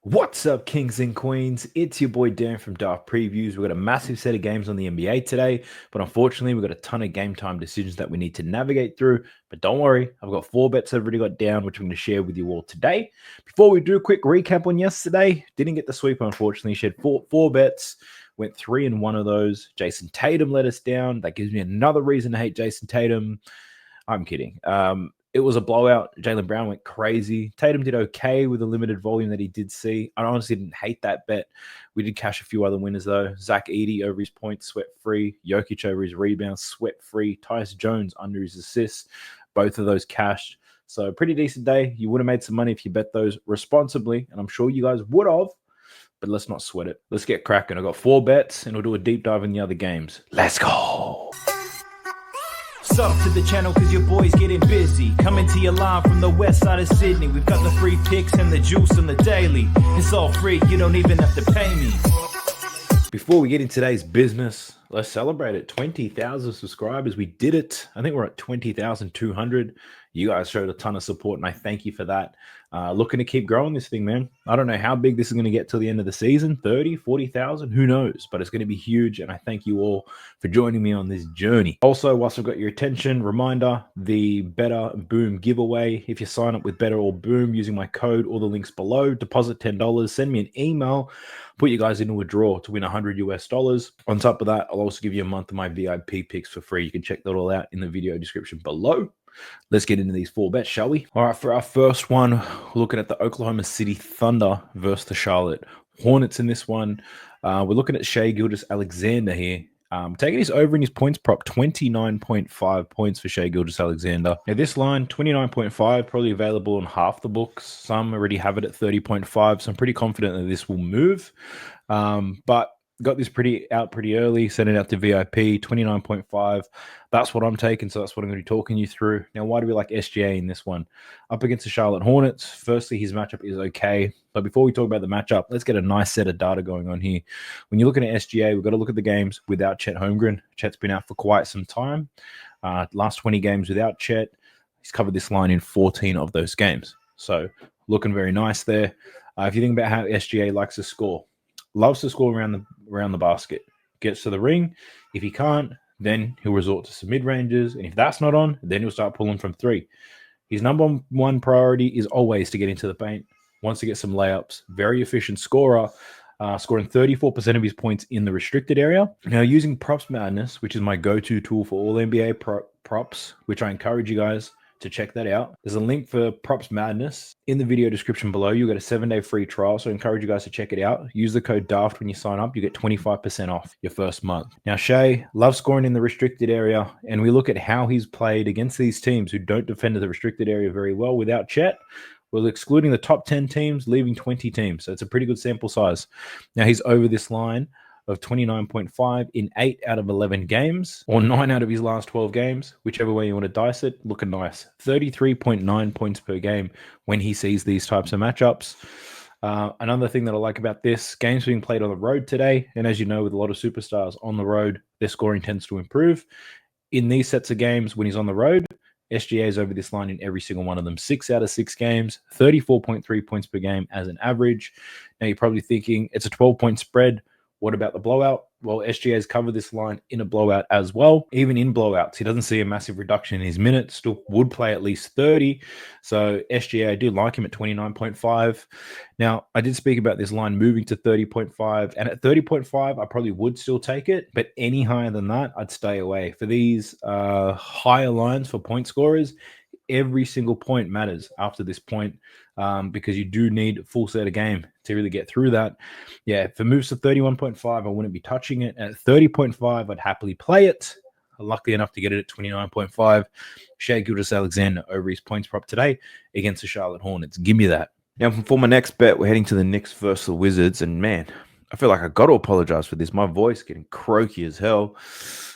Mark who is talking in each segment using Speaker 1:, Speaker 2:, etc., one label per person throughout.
Speaker 1: What's up, kings and queens? It's your boy Dan from Daft Previews. We've got a massive set of games on the NBA today, but unfortunately, we've got a ton of game time decisions that we need to navigate through. But don't worry, I've got 4 bets I've already got down, which I'm going to share with you all today. Before we do a quick recap on yesterday, didn't get the sweep, unfortunately. She had four bets, went 3 in one of those. Jason Tatum let us down. That gives me another reason to hate Jason Tatum. I'm kidding. It was a blowout. Jaylen Brown went crazy. Tatum did okay with the limited volume that he did see. I honestly didn't hate that bet. We did cash a few other winners, though. Zach Edey over his points, sweat-free. Jokic over his rebounds, sweat-free. Tyus Jones under his assists. Both of those cashed. So pretty decent day. You would have made some money if you bet those responsibly, and I'm sure you guys would have, but let's not sweat it. Let's get cracking. I've got 4 bets, and we'll do a deep dive in the other games. Let's go.
Speaker 2: Sub to the channel cause your boy's getting busy. Coming to your line from the west side of Sydney. We've got the free picks and the juice on the daily. It's all free, you don't even have to pay me.
Speaker 1: Before we get into today's business, let's celebrate it. 20,000 subscribers. We did it. I think we're at 20,200. You guys showed a ton of support, and I thank you for that. Looking to keep growing this thing, man. I don't know how big this is going to get till the end of the season, 30, 40,000, who knows? But it's going to be huge, and I thank you all for joining me on this journey. Also, whilst I've got your attention, reminder, the BETR and BOOM Giveaway. If you sign up with BETR or BOOM using my code or the links below, deposit $10, send me an email, put you guys into a draw to win $100 US. On top of that, I'll also give you a month of my VIP picks for free. You can check that all out in the video description below. Let's get into these 4 bets, shall we? All right, for our first one, we're looking at the Oklahoma City Thunder versus the Charlotte Hornets in this one. We're looking at Shai Gilgeous-Alexander here. Taking his over in his points prop, 29.5 points for Shai Gilgeous-Alexander. Now, this line, 29.5, probably available on half the books. Some already have it at 30.5, so I'm pretty confident that this will move. But got this pretty early, sent it out to VIP, 29.5. That's what I'm taking, so that's what I'm going to be talking you through. Now, why do we like SGA in this one? Up against the Charlotte Hornets, firstly, his matchup is okay. But before we talk about the matchup, let's get a nice set of data going on here. When you're looking at SGA, we've got to look at the games without Chet Holmgren. Chet's been out for quite some time. Last 20 games without Chet. He's covered this line in 14 of those games. So looking very nice there. If you think about how SGA likes to score, loves to score around the basket. Gets to the ring. If he can't, then he'll resort to some mid-ranges. And if that's not on, then he'll start pulling from 3. His number one priority is always to get into the paint. Wants to get some layups. Very efficient scorer. Scoring 34% of his points in the restricted area. Now, using Props Madness, which is my go-to tool for all NBA props, which I encourage you guys to check that out. There's a link for Props Madness in the video description below. You get a 7-day free trial, so I encourage you guys to check it out. Use the code DAFT when you sign up. You get 25% off your first month. Now, Shai loves scoring in the restricted area, and we look at how he's played against these teams who don't defend the restricted area very well without Chet. Well, excluding the top 10 teams, leaving 20 teams. So it's a pretty good sample size. Now, he's over this line of 29.5 in 8 out of 11 games, or 9 out of his last 12 games, whichever way you want to dice it. Looking nice. 33.9 points per game when he sees these types of matchups. Another thing that I like about this, games being played on the road today, and as you know, with a lot of superstars on the road, their scoring tends to improve. In these sets of games, when he's on the road, SGA is over this line in every single one of them. 6 out of 6 games, 34.3 points per game as an average. Now, you're probably thinking it's a 12-point spread. What about the blowout? Well, SGA has covered this line in a blowout as well. Even in blowouts, he doesn't see a massive reduction in his minutes, still would play at least 30. So SGA, I do like him at 29.5. Now, I did speak about this line moving to 30.5, and at 30.5, I probably would still take it, but any higher than that, I'd stay away. For these higher lines for point scorers, every single point matters after this point, because you do need a full set of game to really get through that. Yeah, if it moves to 31.5, I wouldn't be touching it. At 30.5, I'd happily play it. I'm lucky enough to get it at 29.5. Shai Gilgeous-Alexander over his points prop today against the Charlotte Hornets. Give me that. Now, for my next bet, we're heading to the Knicks versus the Wizards, and man, I feel like I got to apologize for this. My voice getting croaky as hell.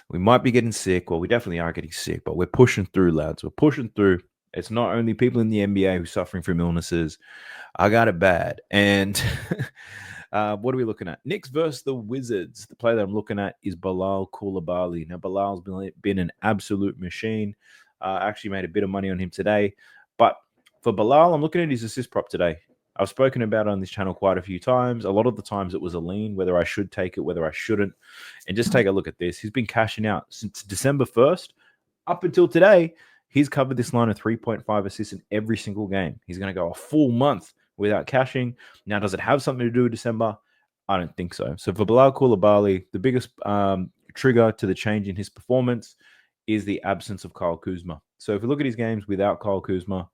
Speaker 1: We might be getting sick. Well, we definitely are getting sick, but we're pushing through, lads. We're pushing through. It's not only people in the NBA who are suffering from illnesses. I got it bad. And what are we looking at? Knicks versus the Wizards. The player that I'm looking at is Bilal Coulibaly. Now, Bilal's been an absolute machine. I actually made a bit of money on him today. But for Bilal, I'm looking at his assist prop today. I've spoken about it on this channel quite a few times. A lot of the times it was a lean, whether I should take it, whether I shouldn't. And just take a look at this. He's been cashing out since December 1st up until today. He's covered this line of 3.5 assists in every single game. He's going to go a full month without cashing. Now, does it have something to do with December? I don't think so. So for Bilal Koulibaly, the biggest trigger to the change in his performance is the absence of Kyle Kuzma. So if we look at his games without Kyle Kuzma,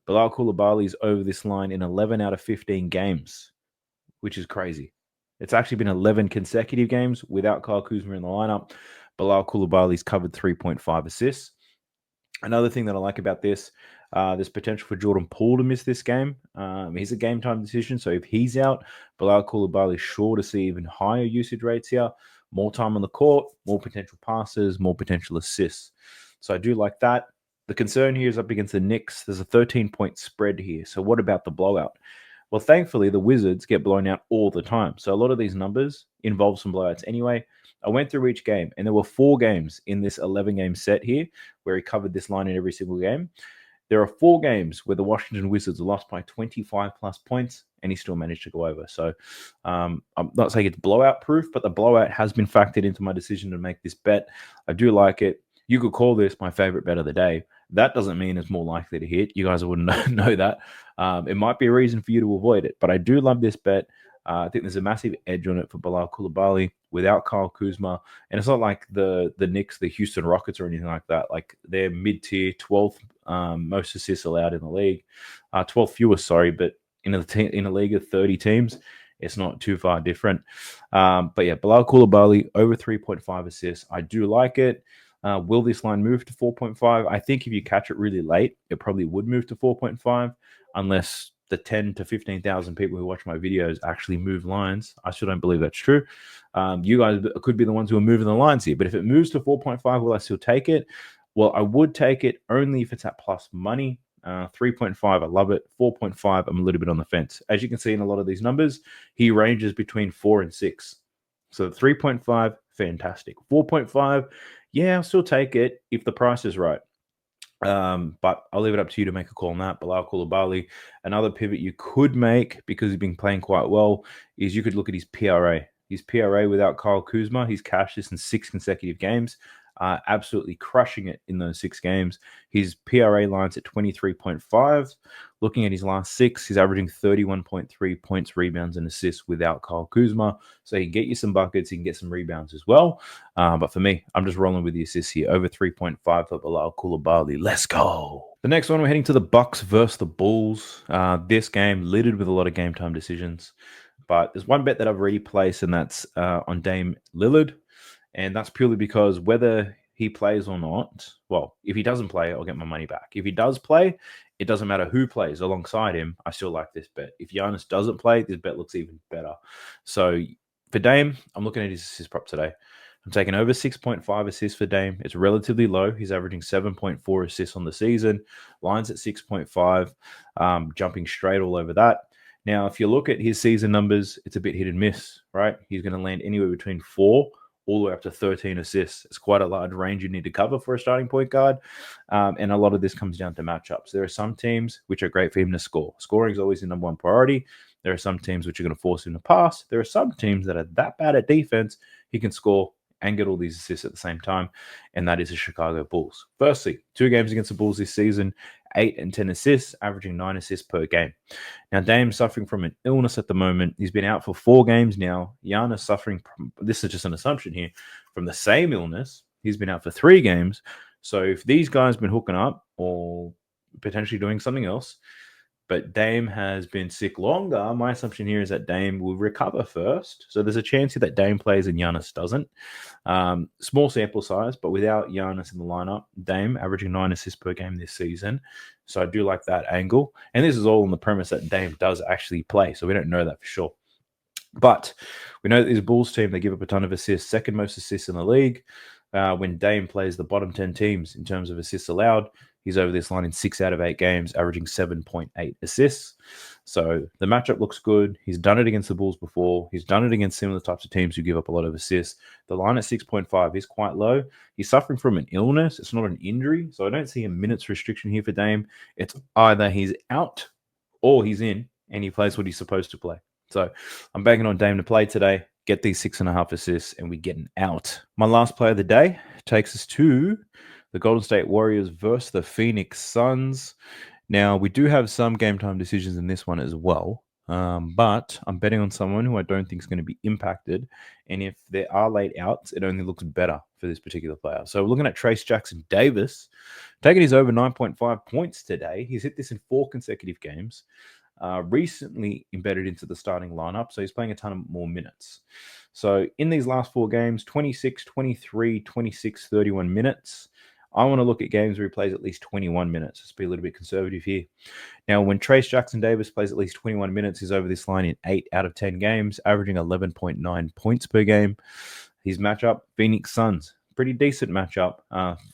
Speaker 1: Bilal Koulibaly is over this line in 11 out of 15 games, which is crazy. It's actually been 11 consecutive games without Kyle Kuzma in the lineup. Bilal Koulibaly's covered 3.5 assists. Another thing that I like about this, there's potential for Jordan Poole to miss this game. He's a game time decision, so if he's out, Bilal Koulibaly is sure to see even higher usage rates here. More time on the court, more potential passes, more potential assists. So I do like that. The concern here is up against the Knicks. There's a 13-point spread here. So what about the blowout? Well, thankfully, the Wizards get blown out all the time. So a lot of these numbers involve some blowouts anyway. I went through each game, and there were 4 games in this 11-game set here where he covered this line in every single game. There are 4 games where the Washington Wizards lost by 25-plus points, and he still managed to go over. So I'm not saying it's blowout proof, but the blowout has been factored into my decision to make this bet. I do like it. You could call this my favorite bet of the day. That doesn't mean it's more likely to hit. You guys wouldn't know that. It might be a reason for you to avoid it, but I do love this bet. I think there's a massive edge on it for Bilal Koulibaly without Kyle Kuzma. And it's not like the Knicks, the Houston Rockets or anything like that. Like they're mid-tier, 12th most assists allowed in the league. 12th fewest, sorry, but in a league of 30 teams, it's not too far different. But yeah, Bilal Koulibaly over 3.5 assists. I do like it. Will this line move to 4.5? I think if you catch it really late, it probably would move to 4.5 unless the 10 to 15,000 people who watch my videos actually move lines. I still don't believe that's true. You guys could be the ones who are moving the lines here. But if it moves to 4.5, will I still take it? Well, I would take it only if it's at plus money. 3.5, I love it. 4.5, I'm a little bit on the fence. As you can see in a lot of these numbers, he ranges between 4 and 6. So 3.5, fantastic. 4.5, yeah, I'll still take it if the price is right. But I'll leave it up to you to make a call on that. Bilal Koulibaly, another pivot you could make because he's been playing quite well is you could look at his PRA. His PRA without Kyle Kuzma, he's cashed this in 6 consecutive games. Absolutely crushing it in those 6 games. His PRA lines at 23.5. Looking at his last 6, he's averaging 31.3 points, rebounds, and assists without Kyle Kuzma. So he can get you some buckets, he can get some rebounds as well. But for me, I'm just rolling with the assists here. Over 3.5 for Bilal Koulibaly. Let's go. The next one, we're heading to the Bucks versus the Bulls. This game littered with a lot of game time decisions. But there's one bet that I've already placed, and that's on Dame Lillard. And that's purely because whether he plays or not, well, if he doesn't play, I'll get my money back. If he does play, it doesn't matter who plays alongside him. I still like this bet. If Giannis doesn't play, this bet looks even better. So for Dame, I'm looking at his assist prop today. I'm taking over 6.5 assists for Dame. It's relatively low. He's averaging 7.4 assists on the season. Lines at 6.5, jumping straight all over that. Now, if you look at his season numbers, it's a bit hit and miss, right? He's going to land anywhere between 4 all the way up to 13 assists. It's quite a large range you need to cover for a starting point guard. And a lot of this comes down to matchups. There are some teams which are great for him to score. Scoring is always the number one priority. There are some teams which are going to force him to pass. There are some teams that are that bad at defense, he can score and get all these assists at the same time, and that is the Chicago Bulls. Firstly, 2 games against the Bulls this season, 8 and 10 assists, averaging 9 assists per game. Now, Dame's suffering from an illness at the moment. He's been out for 4 games now. Giannis suffering from, this is just an assumption here, from the same illness. He's been out for 3 games. So if these guys have been hooking up or potentially doing something else, but Dame has been sick longer, my assumption here is that Dame will recover first. So there's a chance here that Dame plays and Giannis doesn't. Small sample size, but without Giannis in the lineup, Dame averaging 9 assists per game this season. So I do like that angle. And this is all on the premise that Dame does actually play. So we don't know that for sure. But we know that this Bulls team, they give up a ton of assists, second most assists in the league. When Dame plays the bottom 10 teams in terms of assists allowed, he's over this line in 6 out of 8 games, averaging 7.8 assists. So the matchup looks good. He's done it against the Bulls before. He's done it against similar types of teams who give up a lot of assists. The line at 6.5 is quite low. He's suffering from an illness. It's not an injury. So I don't see a minutes restriction here for Dame. It's either he's out or he's in. and he plays what he's supposed to play. So I'm banking on Dame to play today, get these 6.5 assists, and we're getting out. My last play of the day takes us to the Golden State Warriors versus the Phoenix Suns. Now, we do have some game time decisions in this one as well, but I'm betting on someone who I don't think is going to be impacted. And if there are late outs, it only looks better for this particular player. So we're looking at Trace Jackson Davis, taking his over 9.5 points today. He's hit this in 4 consecutive games. Recently embedded into the starting lineup, so he's playing a ton of more minutes. So in these last 4 games, 26, 23, 26, 31 minutes. I want to look at games where he plays at least 21 minutes. Let's be a little bit conservative here. Now, when Trace Jackson Davis plays at least 21 minutes, he's over this line in 8 out of 10 games, averaging 11.9 points per game. His matchup, Phoenix Suns. Pretty decent matchup.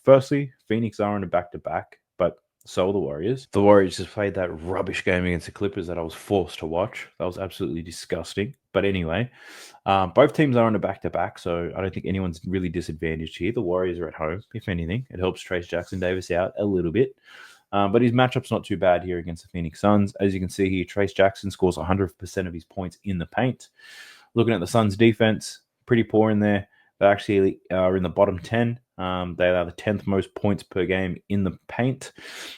Speaker 1: Firstly, Phoenix are on a back-to-back, but so are the Warriors. The Warriors just played that rubbish game against the Clippers that I was forced to watch. That was absolutely disgusting. But anyway, both teams are on a back-to-back, so I don't think anyone's really disadvantaged here. The Warriors are at home. If anything, it helps Trace Jackson Davis out a little bit. But his matchup's not too bad here against the Phoenix Suns. As you can see here, Trace Jackson scores 100% of his points in the paint. Looking at the Suns' defense, pretty poor in there. They actually are in the bottom 10. They are the 10th most points per game in the paint.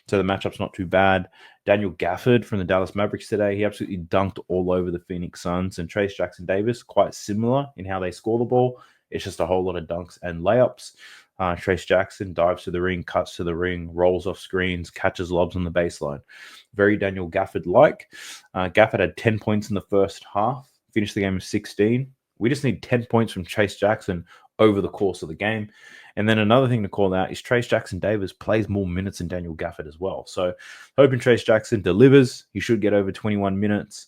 Speaker 1: So the matchup's not too bad. Daniel Gafford from the Dallas Mavericks today, he absolutely dunked all over the Phoenix Suns. And Trace Jackson Davis, quite similar in how they score the ball. It's just a whole lot of dunks and layups. Trace Jackson dives to the ring, cuts to the ring, rolls off screens, catches lobs on the baseline. Very Daniel Gafford-like. Gafford had 10 points in the first half, finished the game with 16. We just need 10 points from Trace Jackson over the course of the game. And then another thing to call out is Trace Jackson Davis plays more minutes than Daniel Gafford as well. So hoping Trace Jackson delivers. He should get over 21 minutes.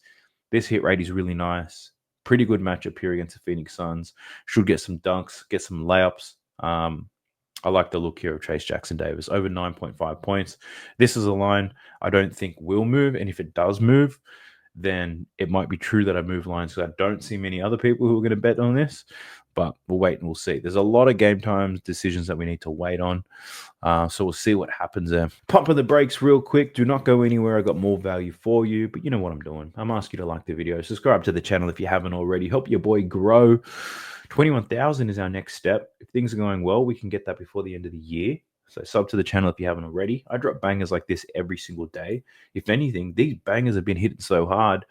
Speaker 1: This hit rate is really nice. Pretty good matchup here against the Phoenix Suns. Should get some dunks, get some layups. I like the look here of Trace Jackson Davis. Over 9.5 points. This is a line I don't think will move. And if it does move, then it might be true that I move lines because I don't see many other people who are going to bet on this. But we'll wait and we'll see. There's a lot of game time decisions that we need to wait on. So we'll see what happens there. Pumping the brakes real quick. Do not go anywhere. I got more value for you. But you know what I'm doing. I'm asking you to like the video. Subscribe to the channel if you haven't already. Help your boy grow. 21,000 is our next step. If things are going well, we can get that before the end of the year. So sub to the channel if you haven't already. I drop bangers like this every single day. If anything, these bangers have been hitting so hard.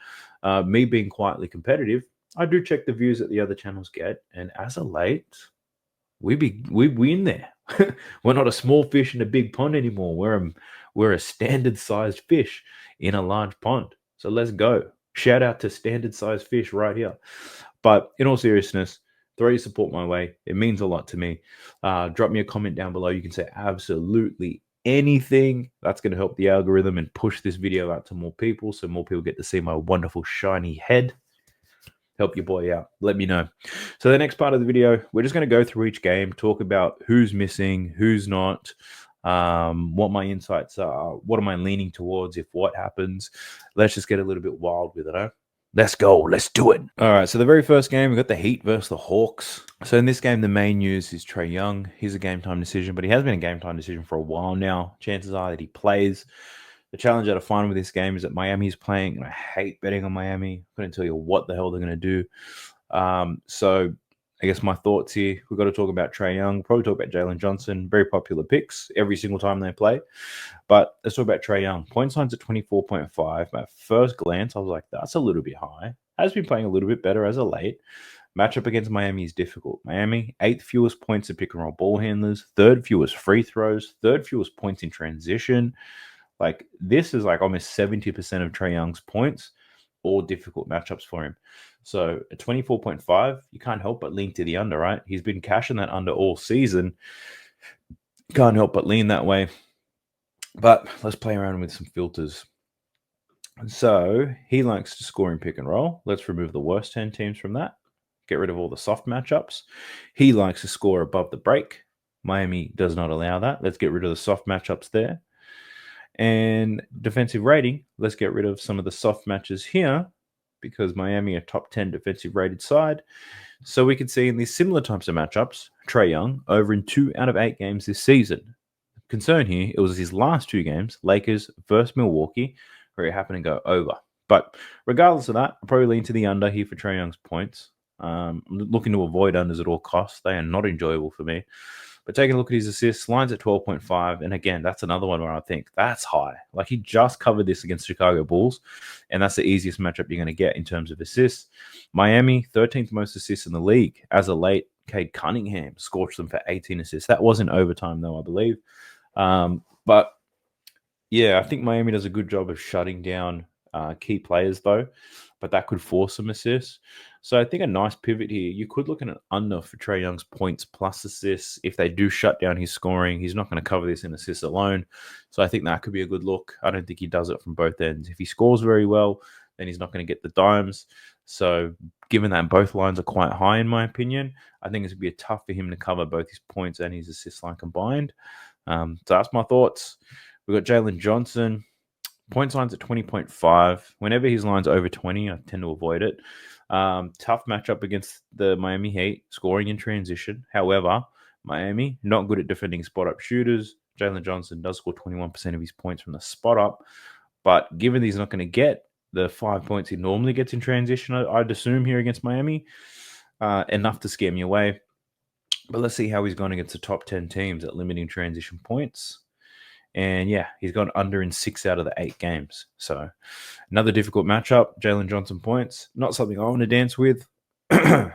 Speaker 1: Me being quietly competitive, I do check the views that the other channels get. And as of late, we in there. We're not a small fish in a big pond anymore. We're a standard sized fish in a large pond. So let's go. Shout out to standard sized fish right here. But in all seriousness, throw your support my way. It means a lot to me. Drop me a comment down below. You can say absolutely anything. That's going to help the algorithm and push this video out to more people so more people get to see my wonderful shiny head. Help your boy out. Let me know. So the next part of the video, we're just going to go through each game, talk about who's missing, who's not, what my insights are, what am I leaning towards if what happens. Let's just get a little bit wild with it, huh? Let's go. Let's do it. All right. So the very first game, we got the Heat versus the Hawks. So in this game, the main news is Trae Young. He's a game time decision, but he has been a game time decision for a while now. Chances are that he plays. The challenge that I find with this game is that Miami's playing, and I hate betting on Miami. I couldn't tell you what the hell they're going to do. So I guess my thoughts here, we've got to talk about Trae Young, probably talk about Jalen Johnson, very popular picks every single time they play. But let's talk about Trae Young. Point signs at 24.5. At first glance, I was like, that's a little bit high. Has been playing a little bit better as of late. Matchup against Miami is difficult. Miami, 8th fewest points to pick and roll ball handlers, 3rd fewest free throws, 3rd fewest points in transition. Like, this is like almost 70% of Trae Young's points, all difficult matchups for him. So at 24.5, you can't help but lean to the under, right? He's been cashing that under all season. Can't help but lean that way. But let's play around with some filters. So he likes to score in pick and roll. Let's remove the worst 10 teams from that. Get rid of all the soft matchups. He likes to score above the break. Miami does not allow that. Let's get rid of the soft matchups there. And defensive rating, let's get rid of some of the soft matches here because Miami are top 10 defensive rated side. So we can see in these similar types of matchups, Trae Young over in 2 out of 8 games this season. Concern here, it was his last 2 games, Lakers versus Milwaukee, where he happened to go over. But regardless of that, I'll probably lean to the under here for Trae Young's points. I'm looking to avoid unders at all costs. They are not enjoyable for me. But taking a look at his assists, lines at 12.5. And again, that's another one where I think that's high. Like, he just covered this against Chicago Bulls, and that's the easiest matchup you're going to get in terms of assists. Miami, 13th most assists in the league. As of late, Cade Cunningham scorched them for 18 assists. That was in overtime, though, I believe. But yeah, I think Miami does a good job of shutting down key players, though, but that could force some assists. So I think a nice pivot here. You could look at an under for Trae Young's points plus assists. If they do shut down his scoring, he's not going to cover this in assists alone. So I think that could be a good look. I don't think he does it from both ends. If he scores very well, then he's not going to get the dimes. So given that both lines are quite high, in my opinion, I think it's going to be tough for him to cover both his points and his assist line combined. So that's my thoughts. We've got Jalen Johnson. Points lines at 20.5. Whenever his line's over 20, I tend to avoid it. Tough matchup against the Miami Heat, scoring in transition. However, Miami, not good at defending spot-up shooters. Jalen Johnson does score 21% of his points from the spot-up. But given he's not going to get the 5 points he normally gets in transition, I'd assume here against Miami, enough to scare me away. But let's see how he's gone against the top 10 teams at limiting transition points. And yeah, he's gone under in 6 out of the 8 games. So another difficult matchup. Jalen Johnson points, not something I want to dance with.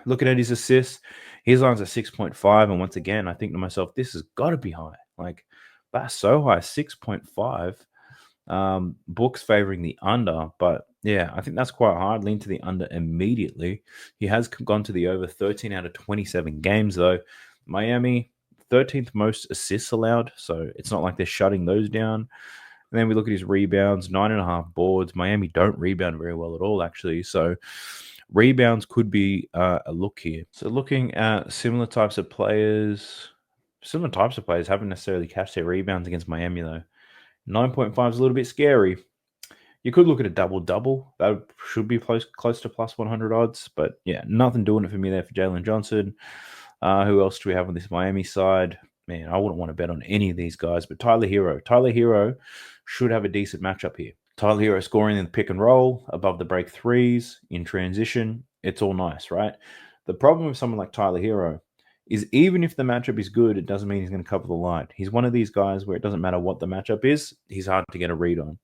Speaker 1: Looking at his assists, his line's at 6.5. And once again, I think to myself, this has got to be high. Like, that's so high, 6.5. Books favoring the under, but yeah, I think that's quite hard. Lean to the under immediately. He has gone to the over 13 out of 27 games, though. Miami, 13th most assists allowed, so it's not like they're shutting those down. And then we look at his rebounds, 9.5 boards. Miami don't rebound very well at all, actually. So rebounds could be a look here. So looking at similar types of players haven't necessarily cashed their rebounds against Miami, though. 9.5 is a little bit scary. You could look at a double-double. That should be close to plus 100 odds. But yeah, nothing doing it for me there for Jalen Johnson. Who else do we have on this Miami side? Man, I wouldn't want to bet on any of these guys, but Tyler Hero. Tyler Hero should have a decent matchup here. Tyler Hero scoring in the pick and roll, above the break threes, in transition. It's all nice, right? The problem with someone like Tyler Hero is even if the matchup is good, it doesn't mean he's going to cover the line. He's one of these guys where it doesn't matter what the matchup is, he's hard to get a read on.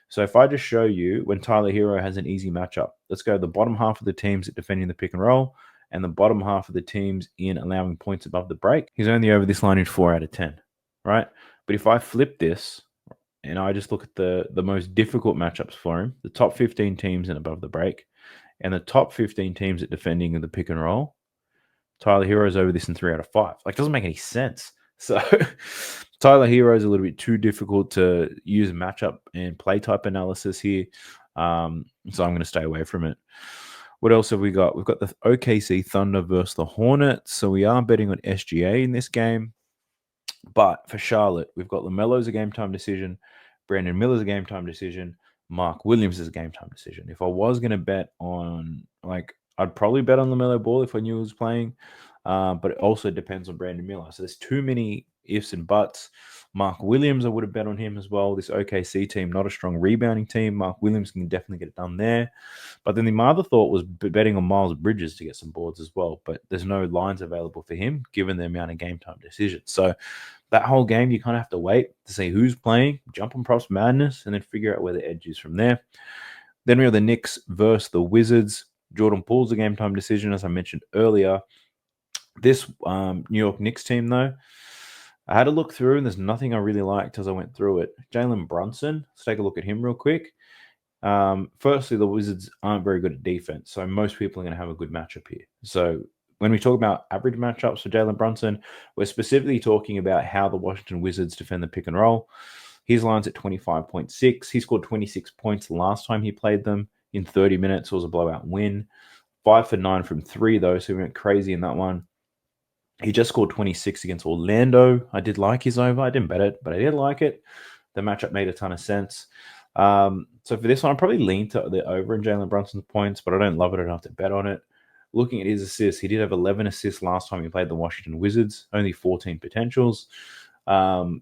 Speaker 1: So if I just show you when Tyler Hero has an easy matchup, let's go the bottom half of the teams at defending the pick and roll, and the bottom half of the teams in allowing points above the break. He's only over this line in 4 out of 10, right? But if I flip this and I just look at the most difficult matchups for him, the top 15 teams in above the break and the top 15 teams at defending the pick and roll, Tyler Hero's over this in 3 out of 5. Like, it doesn't make any sense. So Tyler Hero is a little bit too difficult to use matchup and play type analysis here. So I'm going to stay away from it. What else have we got? We've got the OKC Thunder versus the Hornets. So we are betting on SGA in this game. But for Charlotte, we've got LaMelo's a game time decision. Brandon Miller's a game time decision. Mark Williams is a game time decision. If I was going to bet on, I'd probably bet on LaMelo Ball if I knew he was playing. But it also depends on Brandon Miller. So there's too many ifs and buts. Mark Williams, I would have bet on him as well. This OKC team, not a strong rebounding team. Mark Williams can definitely get it done there. But then my other thought was betting on Miles Bridges to get some boards as well. But there's no lines available for him given the amount of game time decisions. So that whole game, you kind of have to wait to see who's playing, jump on props madness, and then figure out where the edge is from there. Then we have the Knicks versus the Wizards. Jordan Poole's a game time decision, as I mentioned earlier. This New York Knicks team, though, I had a look through, and there's nothing I really liked as I went through it. Jalen Brunson, let's take a look at him real quick. Firstly, the Wizards aren't very good at defense, so most people are going to have a good matchup here. So when we talk about average matchups for Jalen Brunson, we're specifically talking about how the Washington Wizards defend the pick and roll. His line's at 25.6. He scored 26 points the last time he played them in 30 minutes. It was a blowout win. 5 for 9 from 3, though, so he went crazy in that one. He just scored 26 against Orlando. I did like his over. I didn't bet it, but I did like it. The matchup made a ton of sense. So for this one, I'll probably lean to the over in Jalen Brunson's points, but I don't love it enough to bet on it. Looking at his assists, he did have 11 assists last time he played the Washington Wizards, only 14 potentials.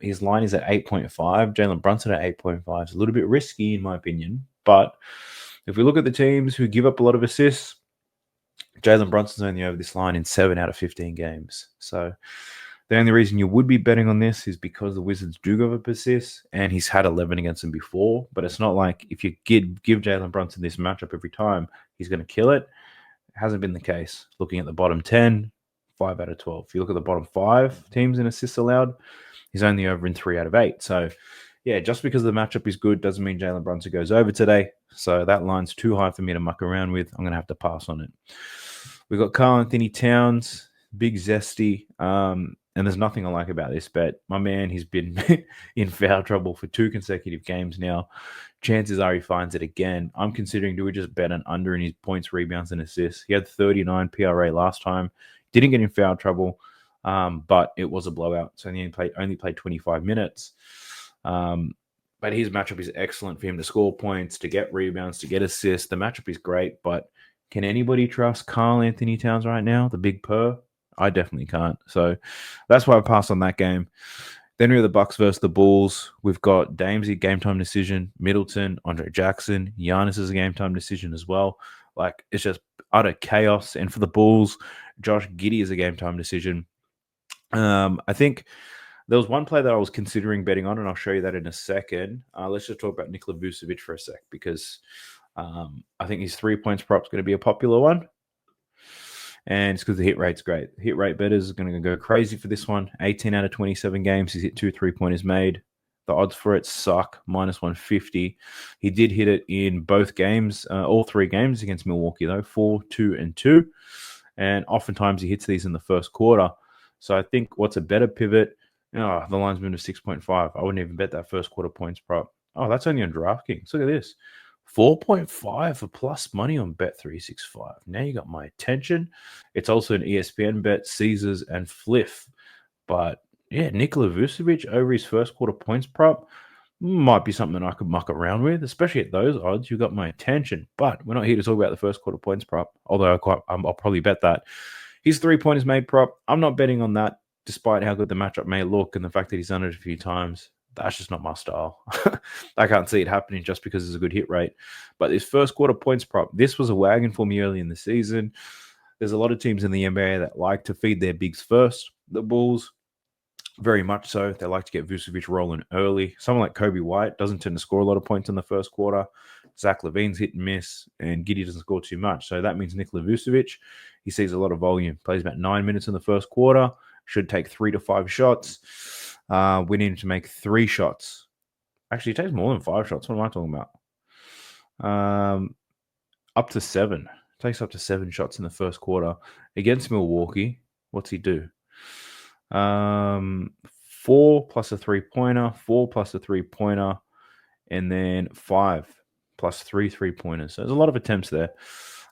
Speaker 1: His line is at 8.5. Jalen Brunson at 8.5 is a little bit risky, in my opinion, but If we look at the teams who give up a lot of assists, Jalen Brunson's only over this line in 7 out of 15 games. So the only reason you would be betting on this is because the Wizards do give up assists, and he's had 11 against them before. But it's not like if you give Jalen Brunson this matchup every time, he's going to kill it. It hasn't been the case. Looking at the bottom 10, 5 out of 12. If you look at the bottom 5 teams in assists allowed, he's only over in 3 out of 8. So, yeah, just because the matchup is good doesn't mean Jalen Brunson goes over today. So that line's too high for me to muck around with. I'm going to have to pass on it. We've got Karl Anthony Towns, big zesty. And there's nothing I like about this bet. My man, he's been in foul trouble for 2 consecutive games now. Chances are he finds it again. I'm considering, do we just bet an under in his points, rebounds, and assists? He had 39 PRA last time. Didn't get in foul trouble, but it was a blowout. So he only played 25 minutes. But his matchup is excellent for him to score points, to get rebounds, to get assists. The matchup is great, but can anybody trust Karl Anthony Towns right now, the big purr? I definitely can't. So that's why I passed on that game. Then we have the Bucks versus the Bulls. We've got Damesy, game time decision, Middleton, Andre Jackson, Giannis is a game time decision as well. Like, it's just utter chaos. And for the Bulls, Josh Giddey is a game time decision. I think there was one play that I was considering betting on, and I'll show you that in a second. Let's just talk about Nikola Vucevic for a sec, because I think his 3 points prop is going to be a popular one. And it's because the hit rate's great. Hit rate bettors are going to go crazy for this one. 18 out of 27 games, he's hit 2 3-pointers made. The odds for it suck, minus 150. He did hit it in both games, all 3 games against Milwaukee, though, 4, 2, and 2. And oftentimes he hits these in the first quarter. So I think what's a better pivot? Oh, the line's moved to 6.5. I wouldn't even bet that first quarter points prop. Oh, that's only on DraftKings. Look at this. 4.5 for plus money on Bet365. Now you got my attention. It's also an ESPN bet, Caesars, and Fliff. But yeah, Nikola Vucevic over his first quarter points prop might be something I could muck around with, especially at those odds. You got my attention. But we're not here to talk about the first quarter points prop, although I'll probably bet that. His 3-pointers made prop, I'm not betting on that, despite how good the matchup may look and the fact that he's done it a few times. That's just not my style. I can't see it happening just because there's a good hit rate. But this first quarter points prop, this was a wagon for me early in the season. There's a lot of teams in the NBA that like to feed their bigs first. The Bulls, very much so. They like to get Vucevic rolling early. Someone like Kobe White doesn't tend to score a lot of points in the first quarter. Zach LaVine's hit and miss, and Giddey doesn't score too much. So that means Nikola Vucevic, he sees a lot of volume. Plays about 9 minutes in the first quarter. Should take 3 to 5 shots. We need to make 3 shots. Actually, it takes more than 5 shots. What am I talking about? Up to 7. It takes up to 7 shots in the first quarter. Against Milwaukee, what's he do? 4 plus a 3-pointer, 4 plus a 3-pointer, and then 5 plus 3 3-pointers. So there's a lot of attempts there.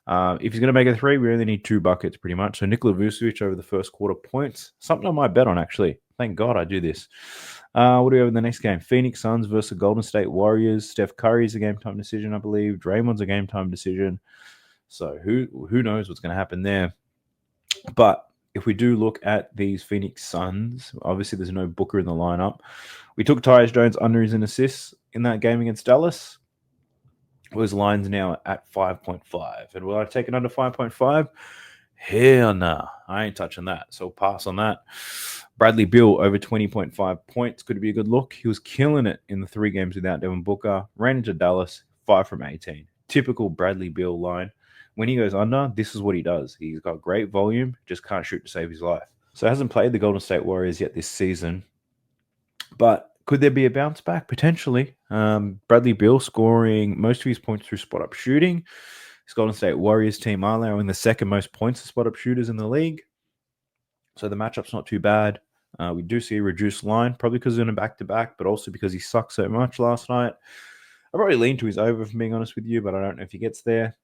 Speaker 1: If he's going to make a 3, we only need 2 buckets pretty much. So Nikola Vucevic over the first quarter points. Something I might bet on, actually. Thank God I do this. What do we have in the next game? Phoenix Suns versus Golden State Warriors. Steph Curry's a game-time decision, I believe. Draymond's a game-time decision. So who knows what's going to happen there. But if we do look at these Phoenix Suns, obviously there's no Booker in the lineup. We took Tyus Jones under his assists in that game against Dallas. His line's now at 5.5. And will I take it under 5.5? Hell nah. I ain't touching that. So pass on that. Bradley Beal over 20.5 points could be a good look. He was killing it in the 3 games without Devin Booker. Ran into Dallas, 5 from 18. Typical Bradley Beal line. When he goes under, this is what he does. He's got great volume, just can't shoot to save his life. So hasn't played the Golden State Warriors yet this season. But could there be a bounce back? Potentially. Bradley Beal scoring most of his points through spot-up shooting. His Golden State Warriors team are allowing the second most points to spot-up shooters in the league. So the matchup's not too bad. We do see a reduced line, probably because he's in a back-to-back, but also because he sucked so much last night. I probably lean to his over, if I'm being honest with you, but I don't know if he gets there.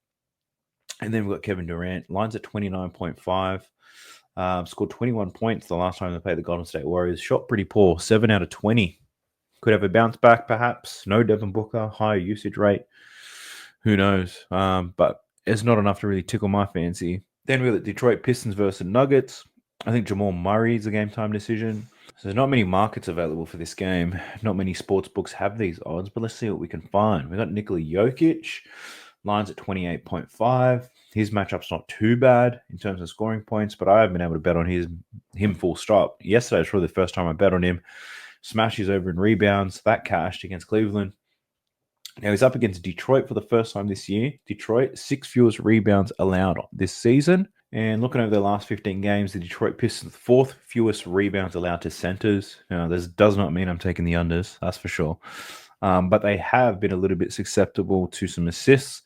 Speaker 1: And then we've got Kevin Durant. Line's at 29.5. Scored 21 points the last time they played the Golden State Warriors. Shot pretty poor, 7 out of 20. Could have a bounce back, perhaps. No Devin Booker, higher usage rate. Who knows? But it's not enough to really tickle my fancy. Then we've got the Detroit Pistons versus Nuggets. I think Jamal Murray is a game-time decision. So there's not many markets available for this game. Not many sports books have these odds, but let's see what we can find. We've got Nikola Jokic Line's at 28.5. His matchup's not too bad in terms of scoring points, but I haven't been able to bet on him full stop. Yesterday was probably the first time I bet on him. Smashes over in rebounds. That cashed against Cleveland. Now he's up against Detroit for the first time this year. Detroit, 6 fewest rebounds allowed this season. And looking over their last 15 games, the Detroit Pistons, 4th fewest rebounds allowed to centers. Now, this does not mean I'm taking the unders, that's for sure. But they have been a little bit susceptible to some assists.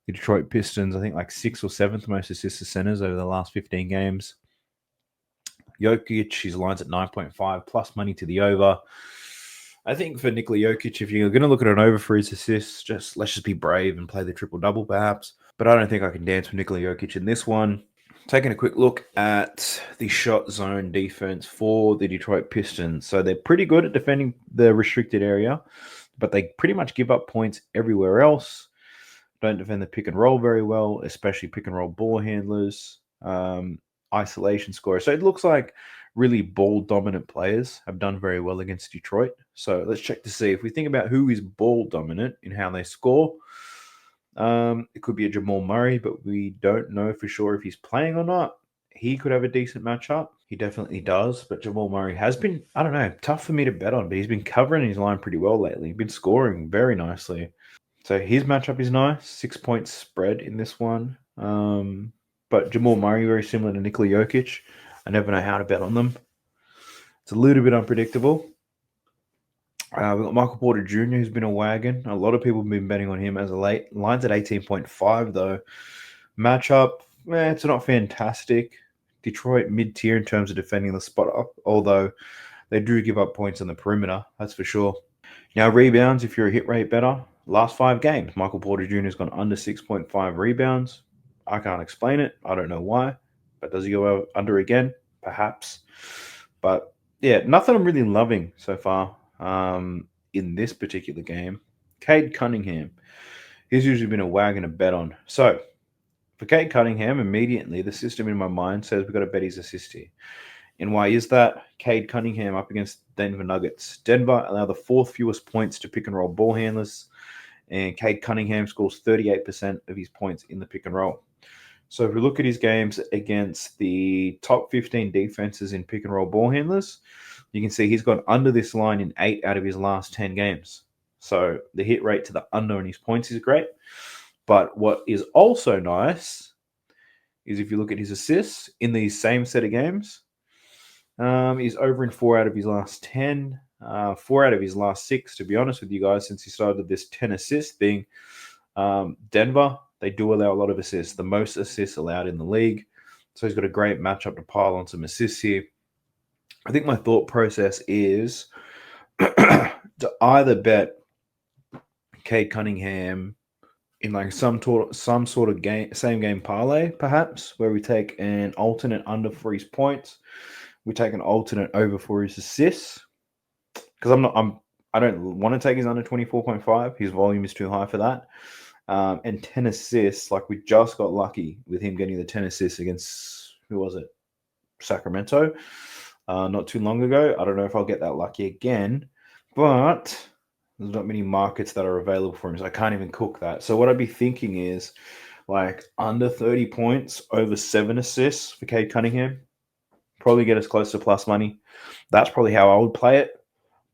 Speaker 1: The Detroit Pistons, I think like 6th or 7th most assists to centers over the last 15 games. Jokic, his line's at 9.5, plus money to the over. I think for Nikola Jokic, if you're going to look at an over for his assists, let's just be brave and play the triple-double perhaps. But I don't think I can dance with Nikola Jokic in this one. Taking a quick look at the shot zone defense for the Detroit Pistons. So they're pretty good at defending the restricted area, but they pretty much give up points everywhere else. Don't defend the pick and roll very well, especially pick and roll ball handlers, isolation scorers. So it looks like really ball dominant players have done very well against Detroit. So let's check to see if we think about who is ball dominant in how they score. It could be a Jamal Murray, but we don't know for sure if he's playing or not. He could have a decent matchup. He definitely does, but Jamal Murray has been, I don't know, tough for me to bet on, but he's been covering his line pretty well lately. He's been scoring very nicely. So his matchup is nice, 6 points spread in this one. But Jamal Murray, very similar to Nikola Jokic. I never know how to bet on them. It's a little bit unpredictable. We've got Michael Porter Jr., who's been a wagon. A lot of people have been betting on him as a late. Line's at 18.5, though. Matchup, it's not fantastic. Detroit mid-tier in terms of defending the spot up, although they do give up points on the perimeter, that's for sure. Now, rebounds, if you're a hit rate better, last 5 games, Michael Porter Jr. has gone under 6.5 rebounds. I can't explain it. I don't know why. But does he go under again? Perhaps. But, yeah, nothing I'm really loving so far. In this particular game, Cade Cunningham. He's usually been a wagon to bet on. So, for Cade Cunningham, immediately the system in my mind says we've got to bet his assist here. And why is that? Cade Cunningham up against Denver Nuggets. Denver allow the 4th fewest points to pick and roll ball handlers, and Cade Cunningham scores 38% of his points in the pick and roll. So if we look at his games against the top 15 defenses in pick and roll ball handlers, you can see he's gone under this line in 8 out of his last 10 games. So the hit rate to the under on his points is great. But what is also nice is if you look at his assists in these same set of games, he's over in 4 out of his last 10, 4 out of his last 6, to be honest with you guys, since he started this 10 assists thing. Denver, they do allow a lot of assists, the most assists allowed in the league. So he's got a great matchup to pile on some assists here. I think my thought process is to either bet Cade Cunningham in like some sort of game, same game parlay, perhaps, where we take an alternate under for his points, we take an alternate over for his assists. Because I don't want to take his under 24.5. His volume is too high for that. And 10 assists, like we just got lucky with him getting the 10 assists against, who was it? Sacramento. Not too long ago. I don't know if I'll get that lucky again, but there's not many markets that are available for him, so I can't even cook that. So what I'd be thinking is like under 30 points, over 7 assists for Cade Cunningham. Probably get us close to plus money. That's probably how I would play it,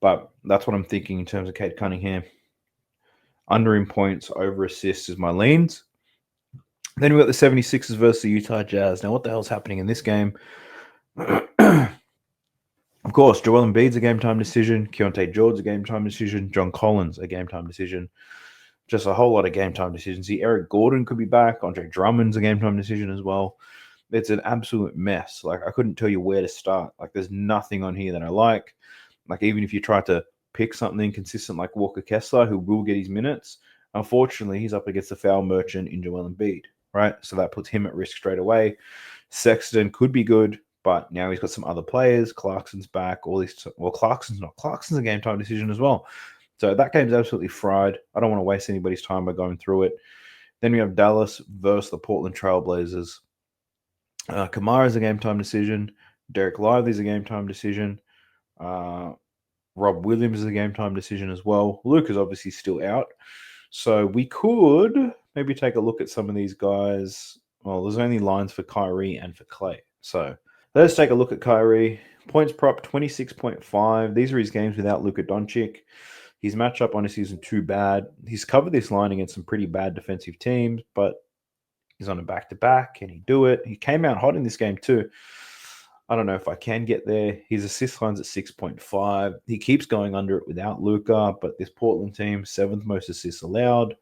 Speaker 1: but that's what I'm thinking in terms of Cade Cunningham. Under in points, over assists is my leans. Then we've got the 76ers versus the Utah Jazz. Now, what the hell's happening in this game? Of course, Joel Embiid's a game-time decision. Keontae George's a game-time decision. John Collins, a game-time decision. Just a whole lot of game-time decisions. See, Eric Gordon could be back. Andre Drummond's a game-time decision as well. It's an absolute mess. Like, I couldn't tell you where to start. Like, there's nothing on here that I like. Like, even if you try to pick something consistent like Walker Kessler, who will get his minutes, unfortunately, he's up against the foul merchant in Joel Embiid, right? So that puts him at risk straight away. Sexton could be good, but now he's got some other players. Clarkson's back. Clarkson's not. Clarkson's a game-time decision as well. So that game's absolutely fried. I don't want to waste anybody's time by going through it. Then we have Dallas versus the Portland Trailblazers. Kamara's a game-time decision. Derek Lively's a game-time decision. Rob Williams is a game-time decision as well. Luke is obviously still out. So we could maybe take a look at some of these guys. Well, there's only lines for Kyrie and for Clay. So let's take a look at Kyrie. Points prop 26.5. These are his games without Luka Doncic. His matchup honestly isn't too bad. He's covered this line against some pretty bad defensive teams, but he's on a back-to-back. Can he do it? He came out hot in this game too. I don't know if I can get there. His assist line's at 6.5. He keeps going under it without Luka, but this Portland team, 7th most assists allowed.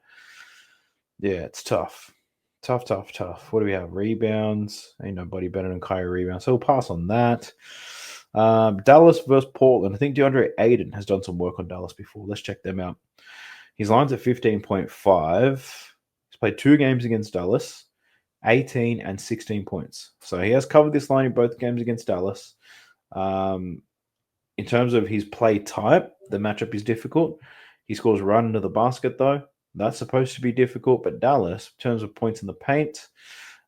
Speaker 1: Yeah, it's tough. Tough. What do we have? Rebounds. Ain't nobody better than Kyrie rebounds. So we'll pass on that. Dallas versus Portland. I think DeAndre Ayton has done some work on Dallas before. Let's check them out. His line's at 15.5. He's played 2 games against Dallas, 18 and 16 points. So he has covered this line in both games against Dallas. In terms of his play type, the matchup is difficult. He scores right into the basket, though. That's supposed to be difficult, but Dallas, in terms of points in the paint,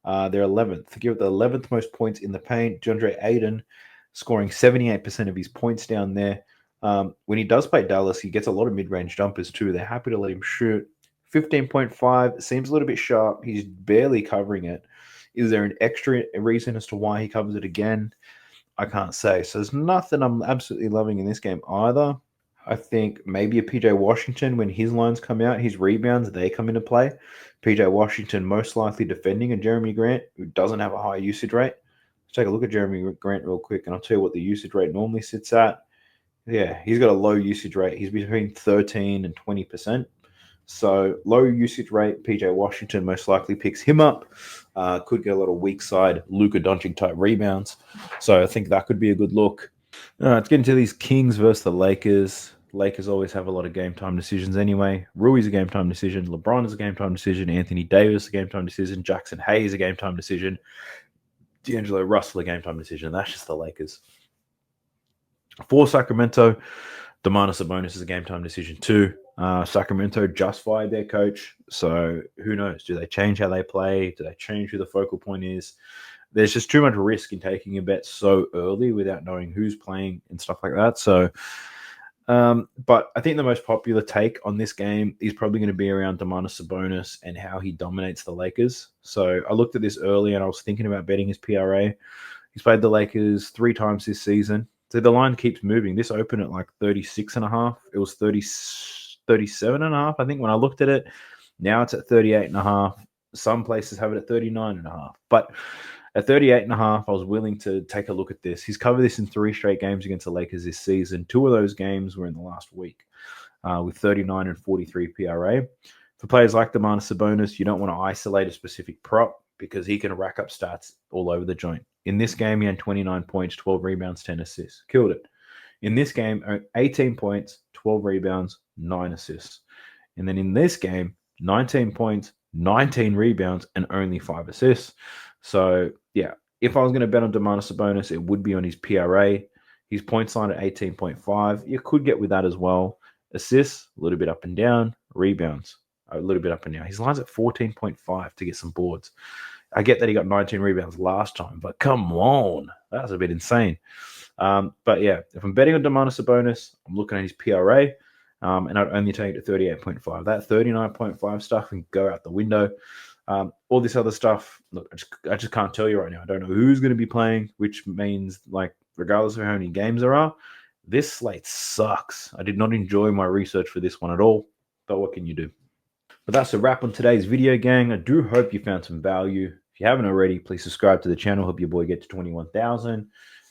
Speaker 1: they're 11th. They give it the 11th most points in the paint. DeAndre Ayton scoring 78% of his points down there. When he does play Dallas, he gets a lot of mid-range jumpers too. They're happy to let him shoot. 15.5 seems a little bit sharp. He's barely covering it. Is there an extra reason as to why he covers it again? I can't say. So there's nothing I'm absolutely loving in this game either. I think maybe a PJ Washington, when his lines come out, his rebounds, they come into play. PJ Washington most likely defending a Jeremy Grant who doesn't have a high usage rate. Let's take a look at Jeremy Grant real quick, and I'll tell you what the usage rate normally sits at. Yeah, he's got a low usage rate. He's between 13 and 20%. So low usage rate, PJ Washington most likely picks him up. Could get a lot of weak side Luka Doncic type rebounds. So I think that could be a good look. Let's get into these Kings versus the Lakers. Lakers always have a lot of game time decisions anyway. Rui's a game time decision. LeBron is a game time decision. Anthony Davis a game time decision. Jackson Hayes a game time decision. D'Angelo Russell a game time decision. That's just the Lakers. For Sacramento, Domantas Sabonis is a game time decision too. Sacramento just fired their coach, so who knows? Do they change how they play? Do they change who the focal point is? There's just too much risk in taking a bet so early without knowing who's playing and stuff like that. So, but I think the most popular take on this game is probably going to be around Domantas Sabonis and how he dominates the Lakers. So I looked at this early and I was thinking about betting his PRA. He's played the Lakers 3 times this season. So the line keeps moving. This opened at like 36.5. It was 37.5, I think, when I looked at it. Now it's at 38.5. Some places have it at 39.5. But at 38.5, I was willing to take a look at this. He's covered this in 3 straight games against the Lakers this season. 2 of those games were in the last week with 39 and 43 PRA. For players like Domantas Sabonis, you don't want to isolate a specific prop because he can rack up stats all over the joint. In this game, he had 29 points, 12 rebounds, 10 assists. Killed it. In this game, 18 points, 12 rebounds, 9 assists. And then in this game, 19 points, 19 rebounds, and only 5 assists. So, yeah, if I was going to bet on Domantas Sabonis, it would be on his PRA. His points line at 18.5. You could get with that as well. Assists, a little bit up and down. Rebounds, a little bit up and down. His line's at 14.5 to get some boards. I get that he got 19 rebounds last time, but come on. That's a bit insane. But, yeah, if I'm betting on Domantas Sabonis, I'm looking at his PRA, and I'd only take it to 38.5. That 39.5 stuff can go out the window. All this other stuff, look, I just can't tell you right now. I don't know who's going to be playing, which means, like, regardless of how many games there are, this slate sucks. I did not enjoy my research for this one at all, but what can you do? But that's a wrap on today's video, gang. I do hope you found some value. If you haven't already, please subscribe to the channel. Help your boy get to 21,000.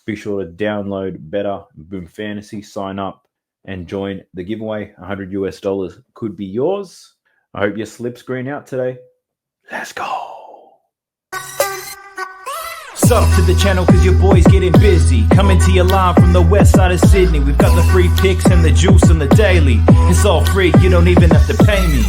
Speaker 1: Be sure to download BETR and BOOM Fantasy, sign up, and join the giveaway. $100 US could be yours. I hope your slip's green out today. Let's go.
Speaker 2: Sub to the channel cause your boy's getting busy. Coming to you live from the west side of Sydney. We've got the free picks and the juice on the daily. It's all free, you don't even have to pay me.